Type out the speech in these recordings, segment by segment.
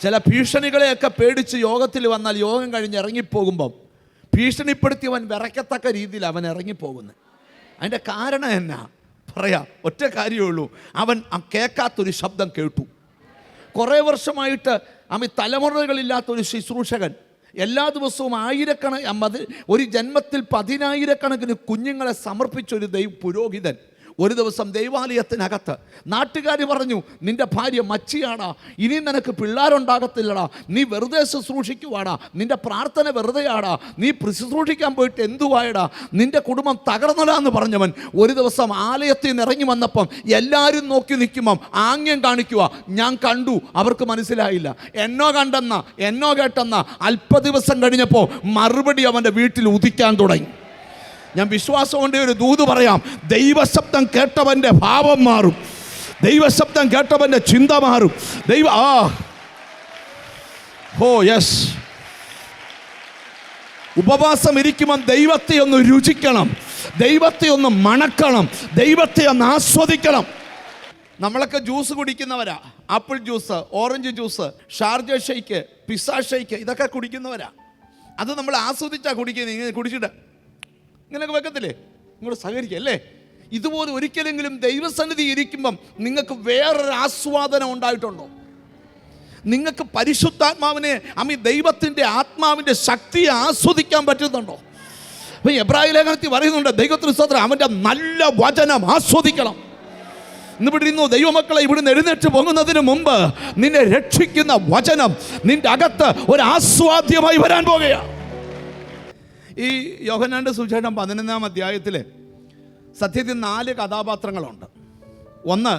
ചില ഭീഷണികളെയൊക്കെ പേടിച്ച് യോഗത്തിൽ വന്നാൽ യോഗം കഴിഞ്ഞ് ഇറങ്ങിപ്പോകുമ്പം ഭീഷണിപ്പെടുത്തിയവൻ വിറയ്ക്കത്തക്ക രീതിയിൽ അവൻ ഇറങ്ങിപ്പോകുന്നു. അതിൻ്റെ കാരണം എന്നാ പറയാം, ഒറ്റ കാര്യമേ ഉള്ളൂ, അവൻ കേൾക്കാത്തൊരു ശബ്ദം കേട്ടു. കുറേ വർഷമായിട്ട് തലമുറകളില്ലാത്തൊരു ശുശ്രൂഷകൻ എല്ലാ ദിവസവും ഒരു ജന്മത്തിൽ 10,000 കുഞ്ഞുങ്ങളെ സമർപ്പിച്ചൊരു പുരോഹിതൻ ഒരു ദിവസം ദൈവാലയത്തിനകത്ത് നാട്ടുകാർ പറഞ്ഞു, നിന്റെ ഭാര്യ മച്ചിയാടാ, ഇനി നിനക്ക് പിള്ളേരുണ്ടാകത്തില്ലടാ, നീ വെറുതെ ശുശ്രൂഷിക്കുവാടാ, നിന്റെ പ്രാർത്ഥന വെറുതെയാടാ, നീ ശുശ്രൂഷിക്കാൻ പോയിട്ട് എന്തുവായടാ, നിന്റെ കുടുംബം തകർന്നടാന്ന് പറഞ്ഞവൻ ഒരു ദിവസം ആലയത്തിൽ നിന്ന് ഇറങ്ങി വന്നപ്പം എല്ലാവരും നോക്കി നിൽക്കുമ്പം ആംഗ്യം കാണിക്കുക. ഞാൻ കണ്ടു, അവർക്ക് മനസ്സിലായില്ല. എന്നോ കേട്ടെന്ന അല്പ ദിവസം കഴിഞ്ഞപ്പോൾ മറുപടി അവൻ്റെ വീട്ടിൽ ഉദിക്കാൻ തുടങ്ങി. ഞാൻ വിശ്വാസം കൊണ്ട് ഒരു ദൂത് പറയാം, ദൈവശബ്ദം കേട്ടവൻ്റെ ഭാവം മാറും, ദൈവശബ്ദം കേട്ടവൻ്റെ ചിന്ത മാറും. യെസ്, ഉപവാസം ഇരിക്കുമ്പം ദൈവത്തെ ഒന്ന് രുചിക്കണം, ദൈവത്തെ ഒന്ന് മണക്കണം, ദൈവത്തെ ഒന്ന് ആസ്വദിക്കണം. നമ്മളൊക്കെ ജ്യൂസ് കുടിക്കുന്നവരാ, apple juice, orange juice, Sharjah shake, pizza shake, ഇതൊക്കെ കുടിക്കുന്നവരാ. അത് നമ്മൾ ആസ്വദിച്ചാ കുടിക്കുന്നത്. ഇങ്ങനെ കുടിച്ചിട്ട് ഇങ്ങനെയൊക്കെ വെക്കത്തില്ലേ, ഇങ്ങോട്ട് സഹകരിക്കുക അല്ലേ? ഇതുപോലെ ഒരിക്കലെങ്കിലും ദൈവസന്നിധി ഇരിക്കുമ്പം നിങ്ങൾക്ക് വേറൊരു ആസ്വാദനം ഉണ്ടായിട്ടുണ്ടോ? നിങ്ങൾക്ക് പരിശുദ്ധാത്മാവിനെ ദൈവത്തിൻ്റെ ആത്മാവിൻ്റെ ശക്തിയെ ആസ്വദിക്കാൻ പറ്റുന്നുണ്ടോ? അപ്പം എബ്രായ ലേഖനത്തിൽ പറയുന്നുണ്ട്, ദൈവത്തിന് സ്തോത്രം, അവൻ്റെ നല്ല വചനം ആസ്വദിക്കണം. ഇന്നിവിടുന്നു ദൈവമക്കളെ, ഇവിടുന്ന് എഴുന്നേറ്റ് പോകുന്നതിന് മുമ്പ് നിന്നെ രക്ഷിക്കുന്ന വചനം നിന്റെ അകത്ത് ഒരു ആസ്വാദ്യമായി വരാൻ പോകുകയാണ്. ഈ യോഹന്നാന്റെ സുവിശേഷം 11-ാം അധ്യായത്തിൽ സത്യത്തിൽ 4 കഥാപാത്രങ്ങളുണ്ട്. 1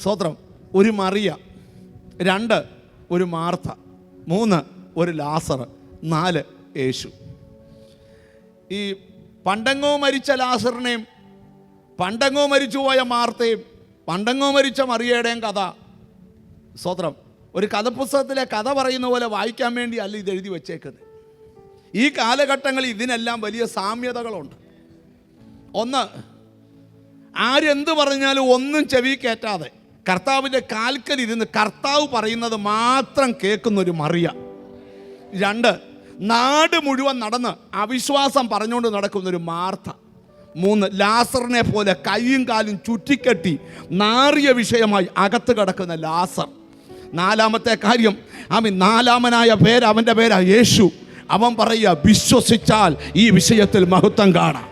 സ്തോത്രം ഒരു മറിയ, 2 ഒരു മാർത്ത, 3 ഒരു ലാസർ, 4 യേശു. ഈ പണ്ടെങ്ങോ മരിച്ച ലാസറിനെയും പണ്ടെങ്ങോ മരിച്ചുപോയ മാർത്തയും പണ്ടെങ്ങോ മരിച്ച മറിയയുടെയും കഥ സ്തോത്രം ഒരു കഥപുസ്തകത്തിലെ കഥ പറയുന്ന പോലെ വായിക്കാൻ വേണ്ടി അല്ല ഇത് എഴുതി വച്ചേക്കുന്നത്. ഈ കാലഘട്ടങ്ങളിൽ ഇതിനെല്ലാം വലിയ സാമ്യതകളുണ്ട്. 1, ആരെന്ത് പറഞ്ഞാലും ഒന്നും ചെവി കയറ്റാതെ കർത്താവിൻ്റെ കാൽക്കലിരുന്ന് കർത്താവ് പറയുന്നത് മാത്രം കേൾക്കുന്നൊരു മറിയ. 2, നാട് മുഴുവൻ നടന്ന് അവിശ്വാസം പറഞ്ഞുകൊണ്ട് നടക്കുന്നൊരു മാർത്ത. 3, ലാസറിനെ പോലെ കൈയും കാലും ചുറ്റിക്കെട്ടി നാറിയ വിഷയമായി അകത്ത് കിടക്കുന്ന ലാസർ. 4-മത്തെ കാര്യം, 4-മനായ അവൻ്റെ പേരാ യേശു. അവൻ പറയുക, വിശ്വസിച്ചാൽ ഈ വിഷയത്തിൽ മഹത്വം കാണാം.